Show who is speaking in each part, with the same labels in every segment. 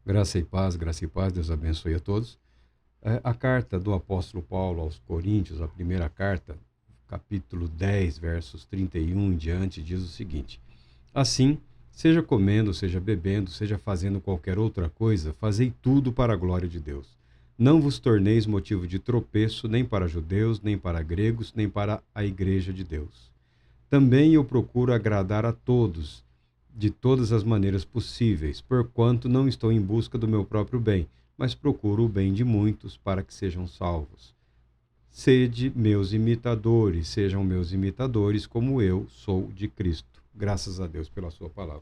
Speaker 1: Graça e paz, Deus abençoe a todos. A carta do apóstolo Paulo aos Coríntios, a primeira carta, capítulo 10, versos 31 em diante, diz o seguinte: Assim, seja comendo, seja bebendo, seja fazendo qualquer outra coisa, fazei tudo para a glória de Deus. Não vos torneis motivo de tropeço, nem para judeus, nem para gregos, nem para a igreja de Deus. Também eu procuro agradar a todos, de todas as maneiras possíveis, porquanto não estou em busca do meu próprio bem, mas procuro o bem de muitos para que sejam salvos. Sede meus imitadores, sejam meus imitadores, como eu sou de Cristo. Graças a Deus pela sua palavra.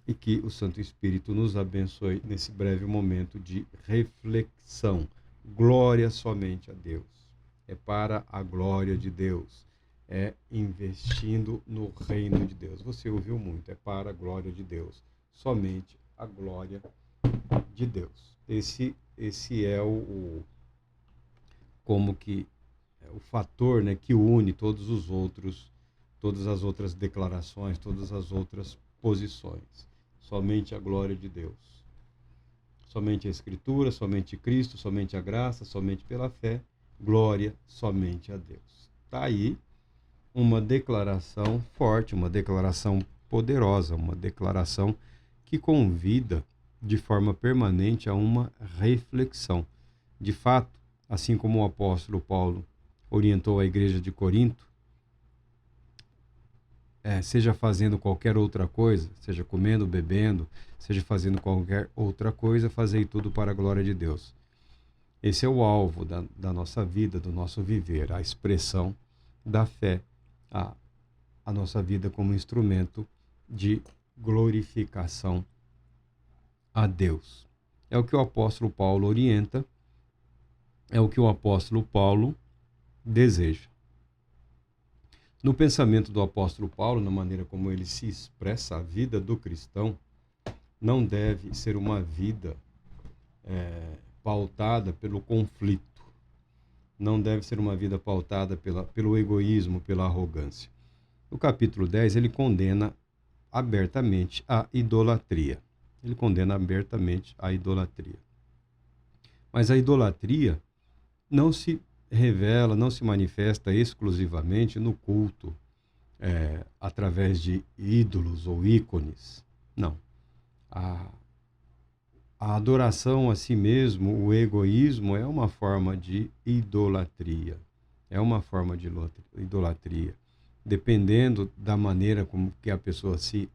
Speaker 1: E que o Santo Espírito nos abençoe nesse breve momento de reflexão. Glória somente a Deus. É para a glória de Deus. É investindo no reino de Deus. Você ouviu muito, é para a glória de Deus. Somente a glória de Deus. Esse é como que o fator, né, que une todas as outras declarações, todas as outras posições. Somente a glória de Deus. Somente a Escritura, somente Cristo, somente a graça, somente pela fé. Glória somente a Deus. Está aí uma declaração forte, uma declaração poderosa, uma declaração que convida de forma permanente a uma reflexão. De fato, assim como o apóstolo Paulo orientou a igreja de Corinto, seja fazendo qualquer outra coisa, seja comendo, bebendo, seja fazendo qualquer outra coisa, fazei tudo para a glória de Deus. Esse é o alvo da nossa vida, do nosso viver, a expressão da fé, a nossa vida como instrumento de glorificação a Deus. É o que o apóstolo Paulo orienta, é o que o apóstolo Paulo deseja. No pensamento do apóstolo Paulo, na maneira como ele se expressa, a vida do cristão não deve ser uma vida pautada pelo conflito. Não deve ser uma vida pautada pelo egoísmo, pela arrogância. No capítulo 10, ele condena abertamente a idolatria. Ele condena abertamente a idolatria. Mas a idolatria não se revela, não se manifesta exclusivamente no culto, através de ídolos ou ícones. Não. A adoração a si mesmo, o egoísmo, é uma forma de idolatria. É uma forma de idolatria. Dependendo da maneira como que a pessoa se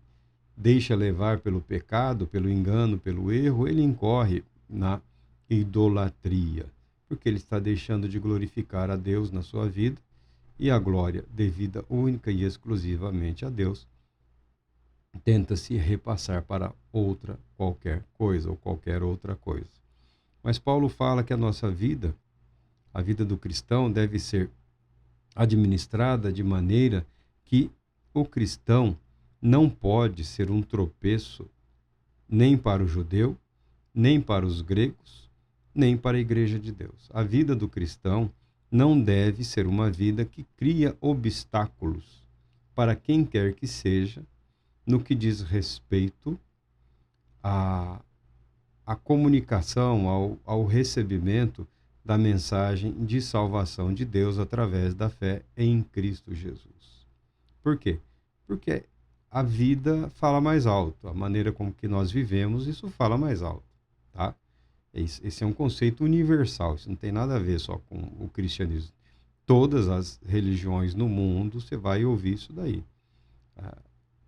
Speaker 1: deixa levar pelo pecado, pelo engano, pelo erro, ele incorre na idolatria, porque ele está deixando de glorificar a Deus na sua vida, e a glória devida única e exclusivamente a Deus tenta-se repassar para outra qualquer coisa ou qualquer outra coisa. Mas Paulo fala que a nossa vida, a vida do cristão, deve ser administrada de maneira que o cristão não pode ser um tropeço nem para o judeu, nem para os gregos, nem para a igreja de Deus. A vida do cristão não deve ser uma vida que cria obstáculos para quem quer que seja no que diz respeito à comunicação, ao recebimento da mensagem de salvação de Deus através da fé em Cristo Jesus. Por quê? Porque a vida fala mais alto, a maneira como que nós vivemos, isso fala mais alto, tá? Esse é um conceito universal, isso não tem nada a ver só com o cristianismo. Todas as religiões no mundo, você vai ouvir isso daí.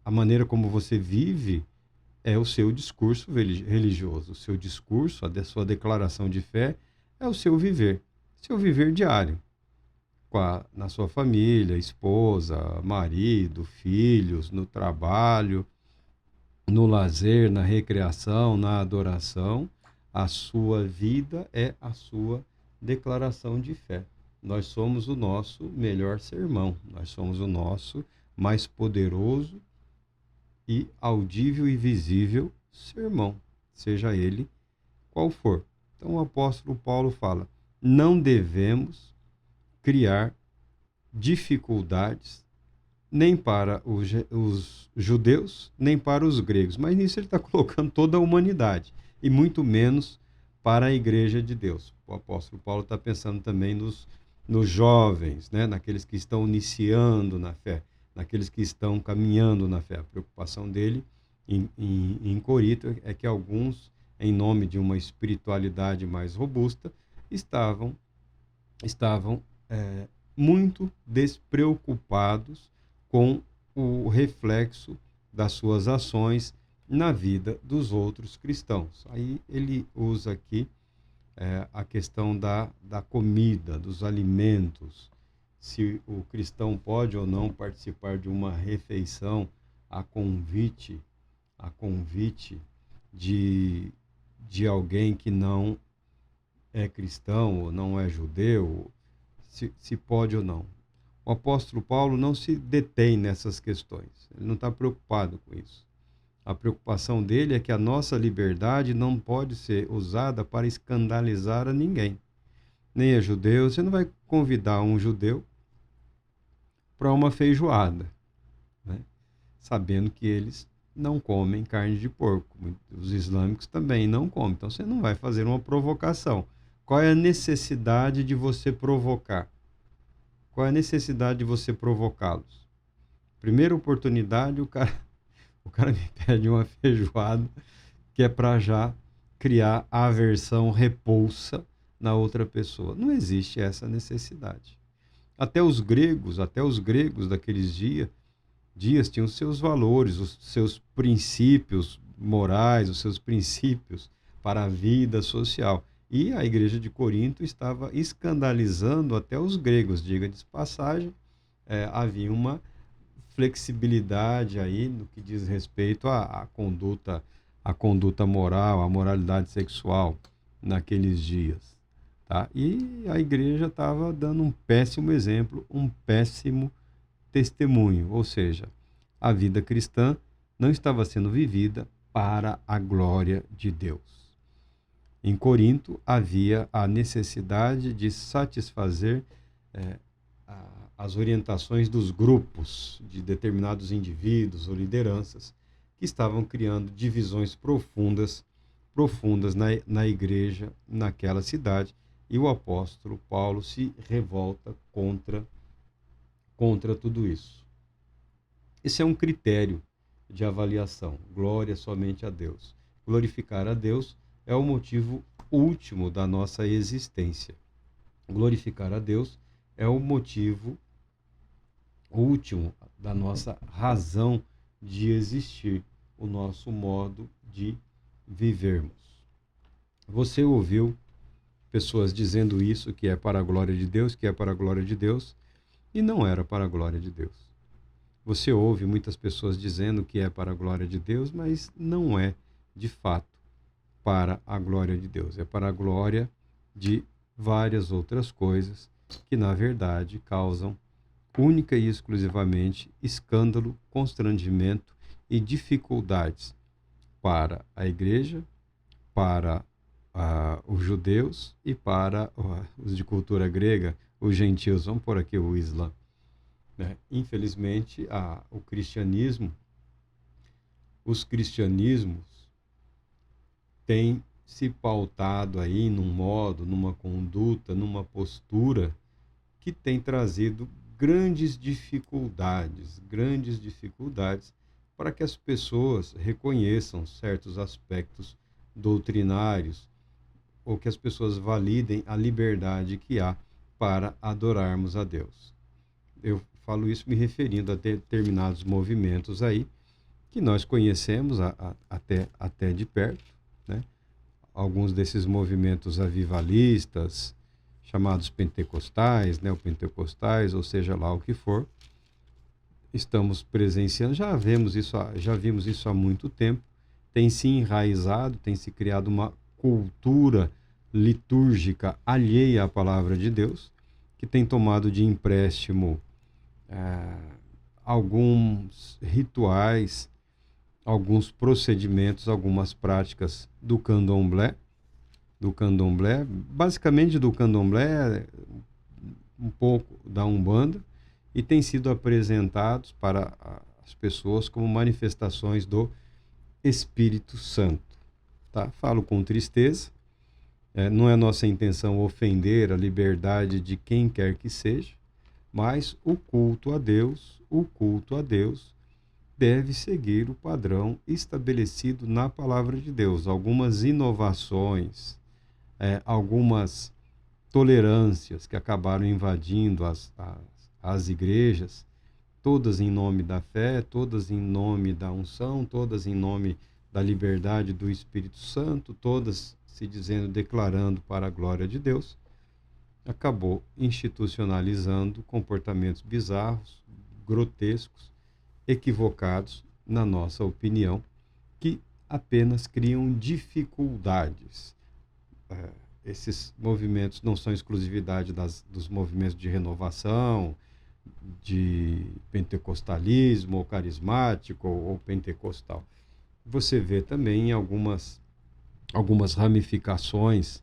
Speaker 1: A maneira como você vive é o seu discurso religioso. O seu discurso, a sua declaração de fé, é o seu viver diário. Na sua família, esposa, marido, filhos, no trabalho, no lazer, na recreação, na adoração. A sua vida é a sua declaração de fé. Nós somos o nosso melhor sermão. Nós somos o nosso mais poderoso e audível e visível sermão, seja ele qual for. Então o apóstolo Paulo fala: não devemos criar dificuldades nem para os judeus, nem para os gregos. Mas nisso ele está colocando toda a humanidade. e muito menos para a igreja de Deus. O apóstolo Paulo está pensando também nos jovens, né? Naqueles que estão iniciando na fé, naqueles que estão caminhando na fé. A preocupação dele em Corinto é que alguns, em nome de uma espiritualidade mais robusta, estavam muito despreocupados com o reflexo das suas ações na vida dos outros cristãos. Aí ele usa aqui a questão da comida, dos alimentos, se o cristão pode ou não participar de uma refeição a convite de alguém que não é cristão ou não é judeu, se pode ou não. O apóstolo Paulo não se detém nessas questões, ele não está preocupado com isso. A preocupação dele é que a nossa liberdade não pode ser usada para escandalizar a ninguém. Nem a judeu. Você não vai convidar um judeu para uma feijoada, né? Sabendo que eles não comem carne de porco. Os islâmicos também não comem. Então você não vai fazer uma provocação. Qual é a necessidade de você provocar? Qual é a necessidade de você provocá-los? Primeira oportunidade, o cara me pede uma feijoada que é para já criar aversão, repulsa na outra pessoa. Não existe essa necessidade. Até os gregos daqueles dias tinham os seus valores, os seus princípios morais, os seus princípios para a vida social. E a igreja de Corinto estava escandalizando até os gregos, diga-se de passagem, havia uma flexibilidade aí no que diz respeito à conduta moral, à moralidade sexual naqueles dias, tá? E a igreja estava dando um péssimo exemplo, um péssimo testemunho, ou seja, a vida cristã não estava sendo vivida para a glória de Deus. Em Corinto havia a necessidade de satisfazer as orientações dos grupos, de determinados indivíduos ou lideranças que estavam criando divisões profundas na igreja, naquela cidade, e o apóstolo Paulo se revolta contra tudo isso. Esse é um critério de avaliação. Glória somente a Deus. Glorificar a Deus é o motivo último da nossa existência. Glorificar a Deus é o motivo último da nossa razão de existir, o nosso modo de vivermos. Você ouviu pessoas dizendo isso, que é para a glória de Deus, que é para a glória de Deus, e não era para a glória de Deus. Você ouve muitas pessoas dizendo que é para a glória de Deus, mas não é, de fato, para a glória de Deus. É para a glória de várias outras coisas que, na verdade, causam única e exclusivamente escândalo, constrangimento e dificuldades para a igreja, para os judeus e para os de cultura grega, os gentios. Vamos por aqui o Islã, né? Infelizmente, os cristianismos têm se pautado aí num modo, numa conduta, numa postura que tem trazido grandes dificuldades para que as pessoas reconheçam certos aspectos doutrinários ou que as pessoas validem a liberdade que há para adorarmos a Deus. Eu falo isso me referindo a determinados movimentos aí que nós conhecemos até de perto, né? Alguns desses movimentos avivalistas, chamados pentecostais, neopentecostais, ou seja lá o que for, estamos presenciando, já vimos isso há muito tempo, tem se enraizado, tem se criado uma cultura litúrgica alheia à palavra de Deus, que tem tomado de empréstimo alguns rituais, alguns procedimentos, algumas práticas do candomblé, basicamente do candomblé, um pouco da Umbanda, e têm sido apresentados para as pessoas como manifestações do Espírito Santo. tá? Falo com tristeza. Não é nossa intenção ofender a liberdade de quem quer que seja, mas o culto a Deus deve seguir o padrão estabelecido na palavra de Deus. Algumas inovações, algumas tolerâncias que acabaram invadindo as igrejas, todas em nome da fé, todas em nome da unção, todas em nome da liberdade do Espírito Santo, todas se dizendo, declarando para a glória de Deus, acabou institucionalizando comportamentos bizarros, grotescos, equivocados, na nossa opinião, que apenas criam dificuldades. Esses movimentos não são exclusividade dos movimentos de renovação, de pentecostalismo, ou carismático, ou pentecostal. Você vê também algumas ramificações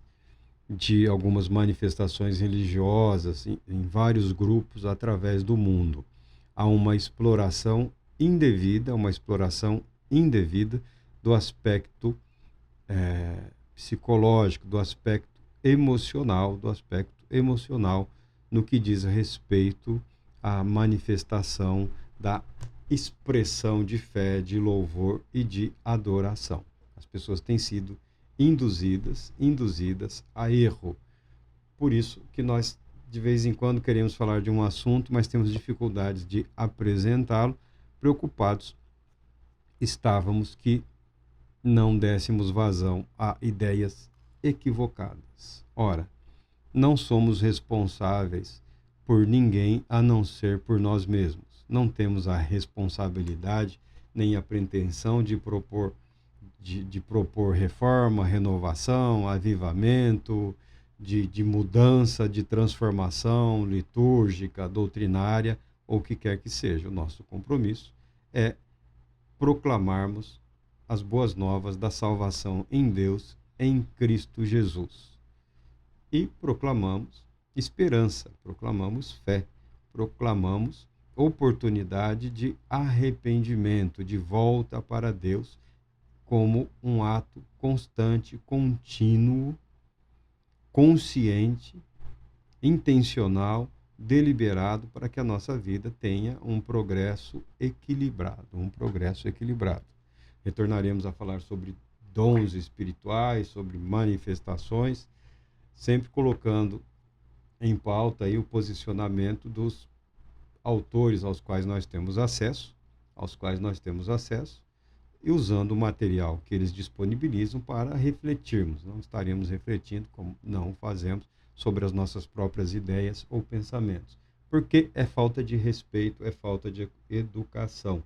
Speaker 1: de algumas manifestações religiosas em vários grupos através do mundo. Há uma exploração indevida do aspecto psicológico, do aspecto emocional no que diz respeito à manifestação da expressão de fé, de louvor e de adoração. As pessoas têm sido induzidas a erro. Por isso que nós, de vez em quando, queremos falar de um assunto, mas temos dificuldades de apresentá-lo, preocupados estávamos que não dessemos vazão a ideias equivocadas. Ora, não somos responsáveis por ninguém a não ser por nós mesmos. Não temos a responsabilidade nem a pretensão de propor reforma, renovação, avivamento, de mudança, de transformação litúrgica, doutrinária, ou o que quer que seja. O nosso compromisso é proclamarmos as boas novas da salvação em Deus, em Cristo Jesus. E proclamamos esperança, proclamamos fé, proclamamos oportunidade de arrependimento, de volta para Deus, como um ato constante, contínuo, consciente, intencional, deliberado, para que a nossa vida tenha um progresso equilibrado, Retornaremos a falar sobre dons espirituais, sobre manifestações, sempre colocando em pauta aí o posicionamento dos autores aos quais nós temos acesso, e usando o material que eles disponibilizam para refletirmos. Não estaremos refletindo, como não fazemos, sobre as nossas próprias ideias ou pensamentos, porque é falta de respeito, é falta de educação.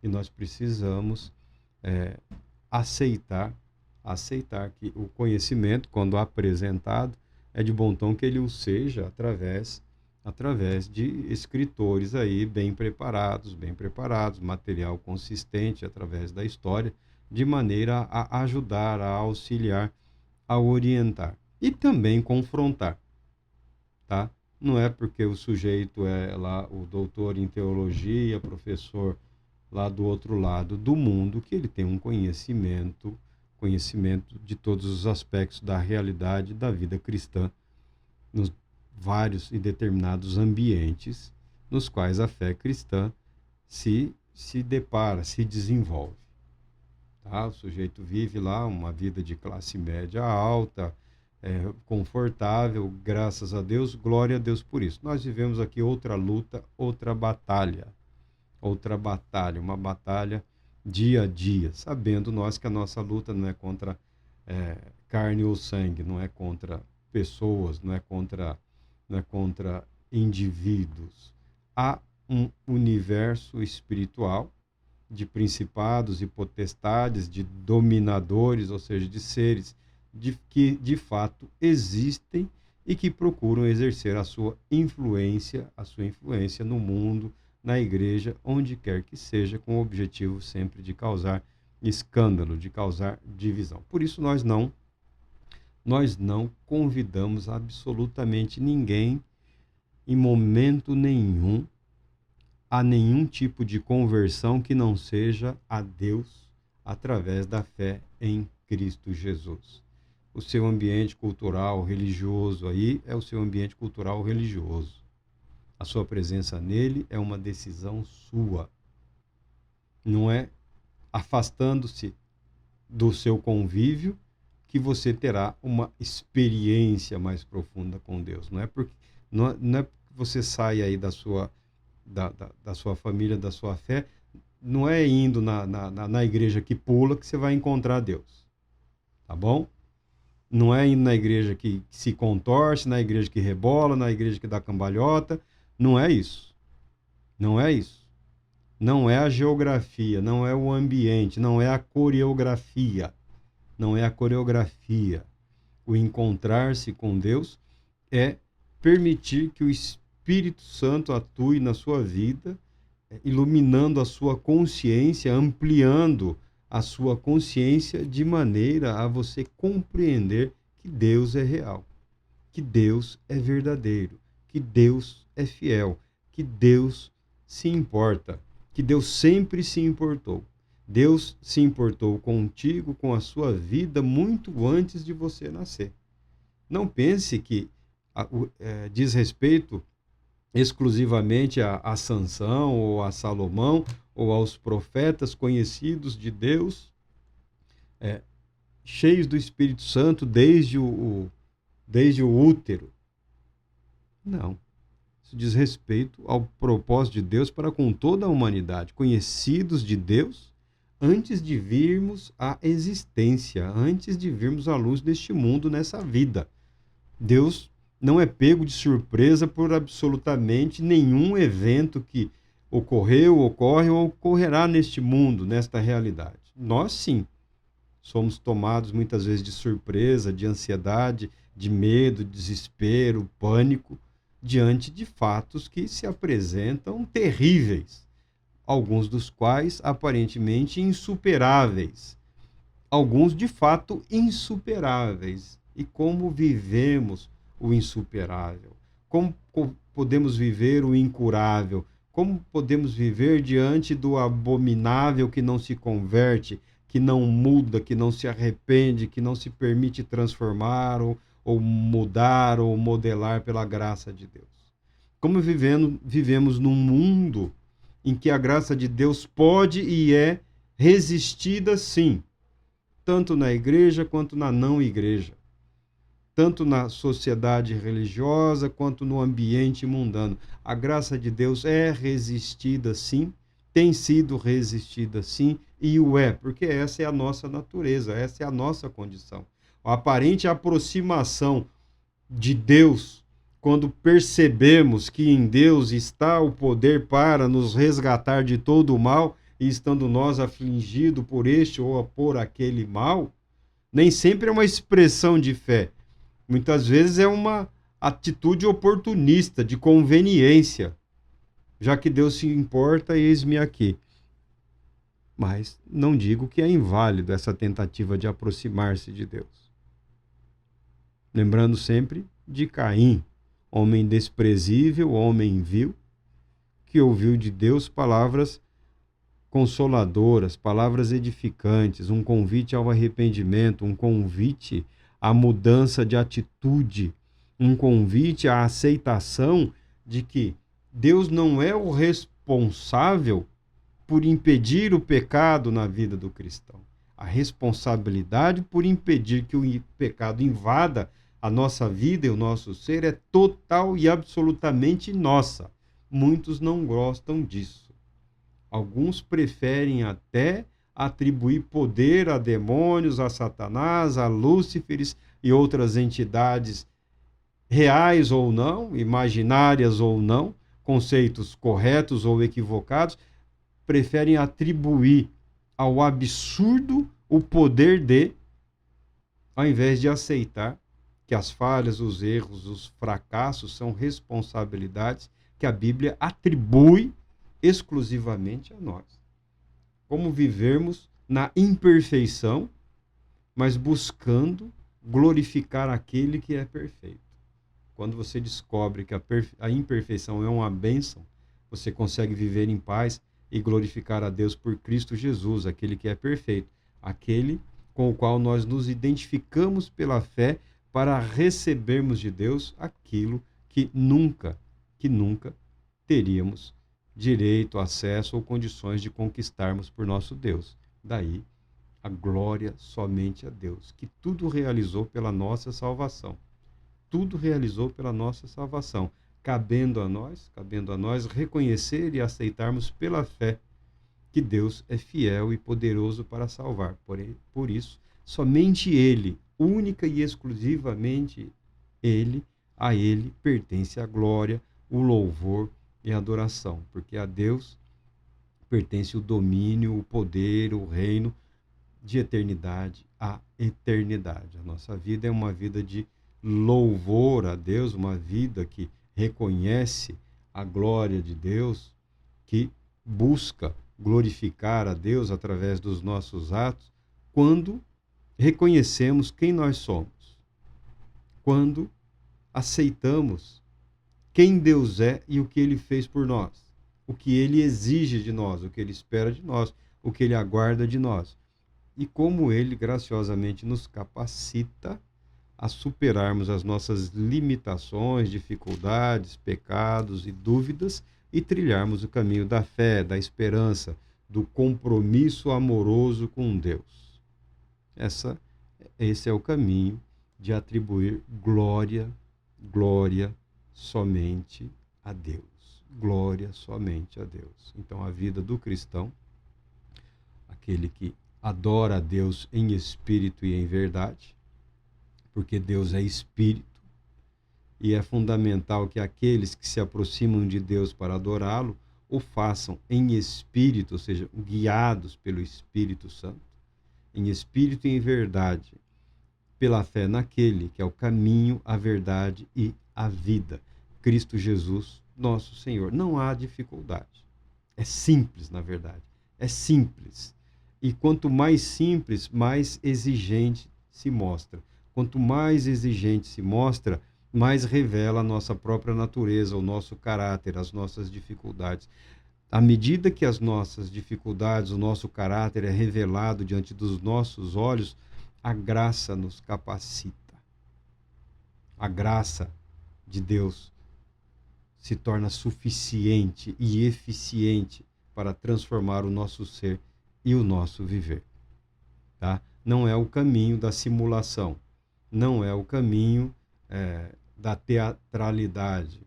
Speaker 1: E nós precisamos aceitar que o conhecimento, quando apresentado, é de bom tom que ele o seja através de escritores aí bem preparados, material consistente através da história, de maneira a ajudar, a auxiliar, a orientar e também confrontar, tá? Não é porque o sujeito é lá o doutor em teologia, professor lá do outro lado do mundo, que ele tem um conhecimento de todos os aspectos da realidade da vida cristã, nos vários e determinados ambientes nos quais a fé cristã se depara, se desenvolve. Tá? O sujeito vive lá uma vida de classe média alta, confortável, graças a Deus, glória a Deus por isso. Nós vivemos aqui outra luta, outra batalha, uma batalha dia a dia, sabendo nós que a nossa luta não é contra carne ou sangue, não é contra pessoas, não é contra indivíduos. Há um universo espiritual de principados e potestades, de dominadores, ou seja, de seres que de fato existem e que procuram exercer a sua influência no mundo, na igreja, onde quer que seja, com o objetivo sempre de causar escândalo, de causar divisão. Por isso nós não convidamos absolutamente ninguém, em momento nenhum, a nenhum tipo de conversão que não seja a Deus através da fé em Cristo Jesus. O seu ambiente cultural, religioso aí é o seu ambiente cultural religioso. A sua presença nele é uma decisão sua. Não é afastando-se do seu convívio que você terá uma experiência mais profunda com Deus. Não é porque você sai aí da sua família, da sua fé, não é indo na igreja que pula que você vai encontrar Deus. Tá bom? Não é indo na igreja que se contorce, na igreja que rebola, na igreja que dá cambalhota. Não é isso. Não é isso. Não é a geografia, não é o ambiente, não é a coreografia. Não é a coreografia. O encontrar-se com Deus é permitir que o Espírito Santo atue na sua vida, iluminando a sua consciência, ampliando a sua consciência de maneira a você compreender que Deus é real, que Deus é verdadeiro, que Deus é fiel, que Deus se importa, que Deus sempre se importou. Deus se importou contigo, com a sua vida, muito antes de você nascer. Não pense que diz respeito exclusivamente a Sansão ou a Salomão ou aos profetas conhecidos de Deus, cheios do Espírito Santo desde o útero. Não. Isso diz respeito ao propósito de Deus para com toda a humanidade, conhecidos de Deus antes de virmos à existência, antes de virmos à luz deste mundo nessa vida. Deus não é pego de surpresa por absolutamente nenhum evento que ocorreu, ocorre ou ocorrerá neste mundo, nesta realidade. Nós, sim, somos tomados muitas vezes de surpresa, de ansiedade, de medo, desespero, pânico, diante de fatos que se apresentam terríveis, alguns dos quais aparentemente insuperáveis, alguns de fato insuperáveis. E como vivemos o insuperável? Como podemos viver o incurável? Como podemos viver diante do abominável que não se converte, que não muda, que não se arrepende, que não se permite transformar ou mudar ou modelar pela graça de Deus? Como vivemos num mundo em que a graça de Deus pode e é resistida, sim, tanto na igreja quanto na não igreja, tanto na sociedade religiosa quanto no ambiente mundano. A graça de Deus é resistida, sim, tem sido resistida, sim, e o é, porque essa é a nossa natureza, essa é a nossa condição. A aparente aproximação de Deus, quando percebemos que em Deus está o poder para nos resgatar de todo o mal, e estando nós afligidos por este ou por aquele mal, nem sempre é uma expressão de fé. Muitas vezes é uma atitude oportunista, de conveniência. Já que Deus se importa, eis-me aqui. Mas não digo que é inválido essa tentativa de aproximar-se de Deus. Lembrando sempre de Caim, homem desprezível, homem vil, que ouviu de Deus palavras consoladoras, palavras edificantes, um convite ao arrependimento, um convite à mudança de atitude, um convite à aceitação de que Deus não é o responsável por impedir o pecado na vida do cristão. A responsabilidade por impedir que o pecado invada a nossa vida e o nosso ser é total e absolutamente nossa. Muitos não gostam disso. Alguns preferem até atribuir poder a demônios, a Satanás, a Lúciferes e outras entidades reais ou não, imaginárias ou não, conceitos corretos ou equivocados, preferem atribuir ao absurdo o poder de, ao invés de aceitar que as falhas, os erros, os fracassos são responsabilidades que a Bíblia atribui exclusivamente a nós. Como vivermos na imperfeição, mas buscando glorificar aquele que é perfeito. Quando você descobre que a imperfeição é uma bênção, você consegue viver em paz e glorificar a Deus por Cristo Jesus, aquele que é perfeito, aquele com o qual nós nos identificamos pela fé para recebermos de Deus aquilo que nunca teríamos direito, acesso ou condições de conquistarmos por nosso Deus. Daí a glória somente a Deus, que tudo realizou pela nossa salvação. Tudo realizou pela nossa salvação, cabendo a nós reconhecer e aceitarmos pela fé que Deus é fiel e poderoso para salvar. Por isso, somente Ele, única e exclusivamente Ele, a Ele pertence a glória, o louvor e a adoração, porque a Deus pertence o domínio, o poder, o reino de eternidade a eternidade. A nossa vida é uma vida de louvor a Deus, uma vida que reconhece a glória de Deus, que busca glorificar a Deus através dos nossos atos, quando reconhecemos quem nós somos, quando aceitamos quem Deus é e o que Ele fez por nós, o que Ele exige de nós, o que Ele espera de nós, o que Ele aguarda de nós, e como Ele graciosamente nos capacita a superarmos as nossas limitações, dificuldades, pecados e dúvidas e trilharmos o caminho da fé, da esperança, do compromisso amoroso com Deus. Esse é o caminho de atribuir glória somente a Deus. Glória somente a Deus. Então, a vida do cristão, aquele que adora a Deus em espírito e em verdade, porque Deus é espírito, e é fundamental que aqueles que se aproximam de Deus para adorá-lo o façam em espírito, ou seja, guiados pelo Espírito Santo, em espírito e em verdade, pela fé naquele que é o caminho, a verdade e a vida, Cristo Jesus, nosso Senhor. Não há dificuldade. É simples, na verdade. É simples. E quanto mais simples, mais exigente se mostra. Quanto mais exigente se mostra, mais revela a nossa própria natureza, o nosso caráter, as nossas dificuldades. À medida que as nossas dificuldades, o nosso caráter é revelado diante dos nossos olhos, a graça nos capacita. A graça de Deus se torna suficiente e eficiente para transformar o nosso ser e o nosso viver. Tá? Não é o caminho da simulação, não é o caminho da teatralidade,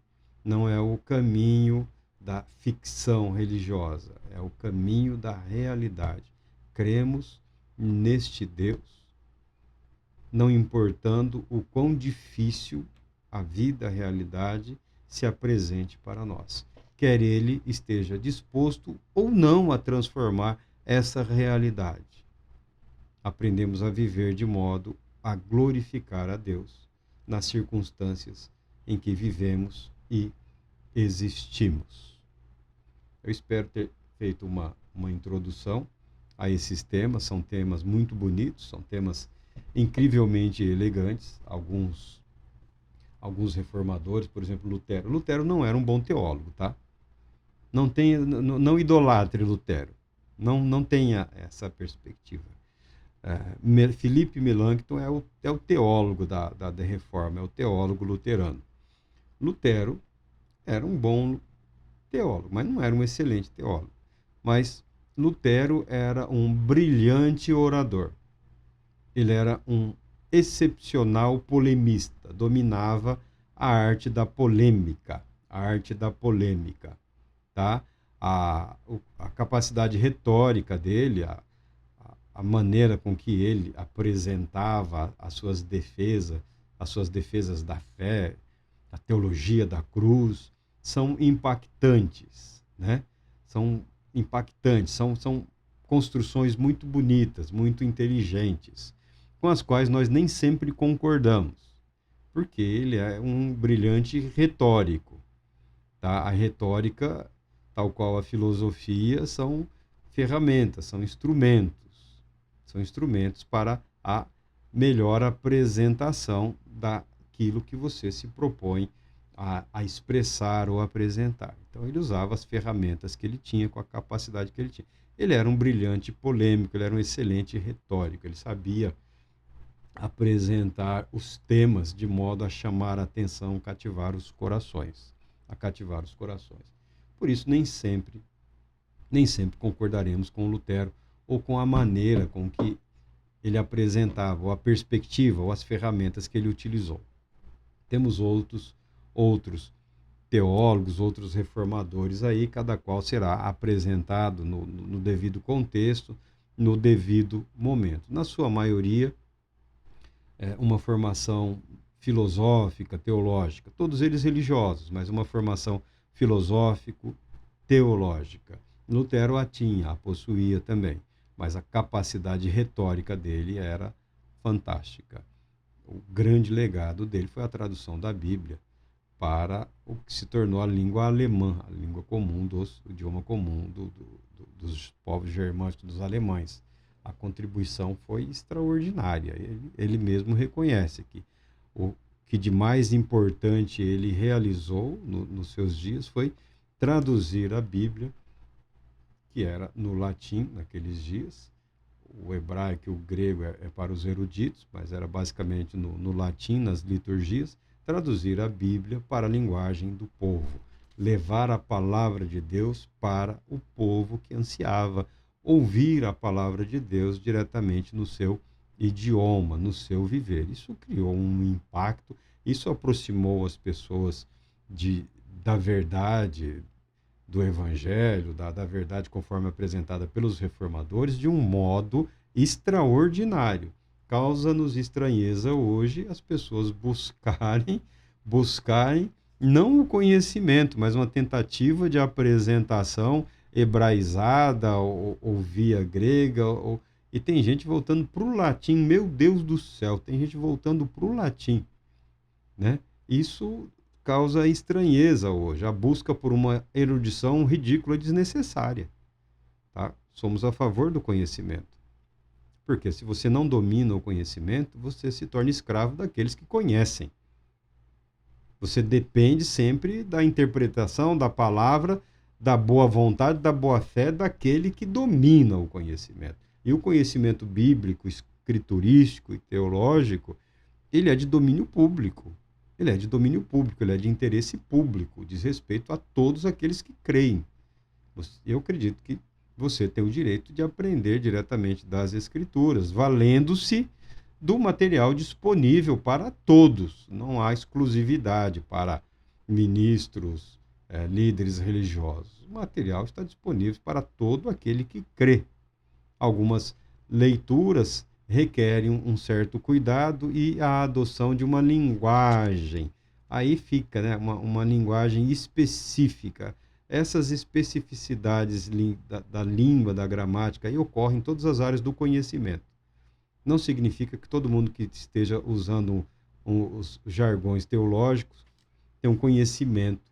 Speaker 1: não é o caminho da ficção religiosa, é o caminho da realidade. Cremos neste Deus, não importando o quão difícil a vida, a realidade se apresente para nós. Quer Ele esteja disposto ou não a transformar essa realidade. Aprendemos a viver de modo a glorificar a Deus nas circunstâncias em que vivemos e existimos. Eu espero ter feito uma introdução a esses temas. São temas muito bonitos, são temas incrivelmente elegantes. Alguns reformadores, por exemplo, Lutero. Lutero não era um bom teólogo, tá? Não idolatre Lutero. Não tenha essa perspectiva. Felipe Melanchthon é o teólogo da Reforma, é o teólogo luterano. Lutero era um bom teólogo, mas não era um excelente teólogo. Mas Lutero era um brilhante orador. Ele era um excepcional polemista, dominava a arte da polêmica, tá? A capacidade retórica dele, a maneira com que ele apresentava as suas defesas da fé, a teologia da cruz, são impactantes, né? São impactantes, são construções muito bonitas, muito inteligentes, com as quais nós nem sempre concordamos, porque ele é um brilhante retórico, tá? A retórica, tal qual a filosofia, são ferramentas, são instrumentos para a melhor apresentação daquilo que você se propõe a expressar ou apresentar. Então, ele usava as ferramentas que ele tinha, com a capacidade que ele tinha. Ele era um brilhante polêmico, ele era um excelente retórico, ele sabia apresentar os temas de modo a chamar a atenção, a cativar os corações. Por isso, nem sempre concordaremos com Lutero ou com a maneira com que ele apresentava, ou a perspectiva, ou as ferramentas que ele utilizou. Temos outros teólogos, outros reformadores aí, cada qual será apresentado no devido contexto, no devido momento. Na sua maioria, uma formação filosófica, teológica, todos eles religiosos, mas uma formação filosófico-teológica. Lutero a tinha, a possuía também, mas a capacidade retórica dele era fantástica. O grande legado dele foi a tradução da Bíblia para o que se tornou a língua alemã, a língua comum, o idioma comum dos povos germânicos, dos alemães. A contribuição foi extraordinária. Ele mesmo reconhece que o que de mais importante ele realizou nos seus dias foi traduzir a Bíblia, que era no latim naqueles dias. O hebraico e o grego é para os eruditos, mas era basicamente no latim, nas liturgias, traduzir a Bíblia para a linguagem do povo, levar a palavra de Deus para o povo que ansiava ouvir a palavra de Deus diretamente no seu idioma, no seu viver. Isso criou um impacto, isso aproximou as pessoas da verdade, do Evangelho, da verdade conforme apresentada pelos reformadores, de um modo extraordinário. Causa-nos estranheza hoje as pessoas buscarem não o conhecimento, mas uma tentativa de apresentação hebraizada ou via grega, e tem gente voltando para o latim. Meu Deus do céu, tem gente voltando para o latim, né? Isso causa estranheza hoje, a busca por uma erudição ridícula e desnecessária. Tá? Somos a favor do conhecimento. Porque se você não domina o conhecimento, você se torna escravo daqueles que conhecem. Você depende sempre da interpretação da palavra, da boa vontade, da boa fé daquele que domina o conhecimento. E o conhecimento bíblico, escriturístico e teológico, ele é de domínio público. Ele é de domínio público, ele é de interesse público, diz respeito a todos aqueles que creem. Eu acredito que você tem o direito de aprender diretamente das Escrituras, valendo-se do material disponível para todos. Não há exclusividade para ministros, líderes religiosos. O material está disponível para todo aquele que crê. Algumas leituras requerem um certo cuidado e a adoção de uma linguagem. Aí fica, né, uma linguagem específica. Essas especificidades da língua, da gramática, aí ocorrem em todas as áreas do conhecimento. Não significa que todo mundo que esteja usando os jargões teológicos tem um conhecimento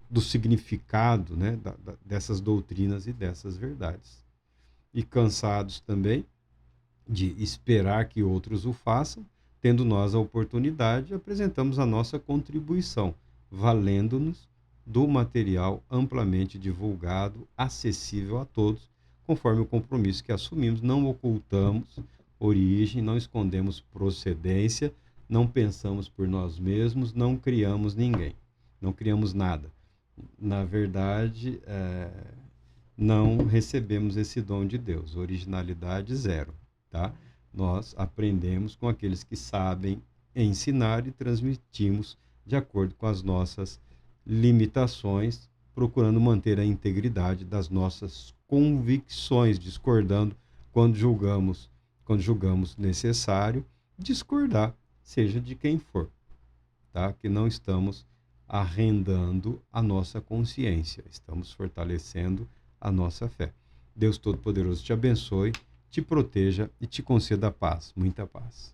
Speaker 1: do significado, né, dessas doutrinas e dessas verdades. E cansados também de esperar que outros o façam, tendo nós a oportunidade, apresentamos a nossa contribuição, valendo-nos do material amplamente divulgado, acessível a todos, conforme o compromisso que assumimos. Não ocultamos origem, não escondemos procedência, não pensamos por nós mesmos, não criamos ninguém, não criamos nada. Na verdade, não recebemos esse dom de Deus, originalidade zero, tá? Nós aprendemos com aqueles que sabem ensinar e transmitimos de acordo com as nossas limitações, procurando manter a integridade das nossas convicções, discordando quando julgamos necessário discordar, seja de quem for, tá? Que não estamos arrendando a nossa consciência, estamos fortalecendo a nossa fé. Deus Todo-Poderoso te abençoe, te proteja e te conceda paz, muita paz.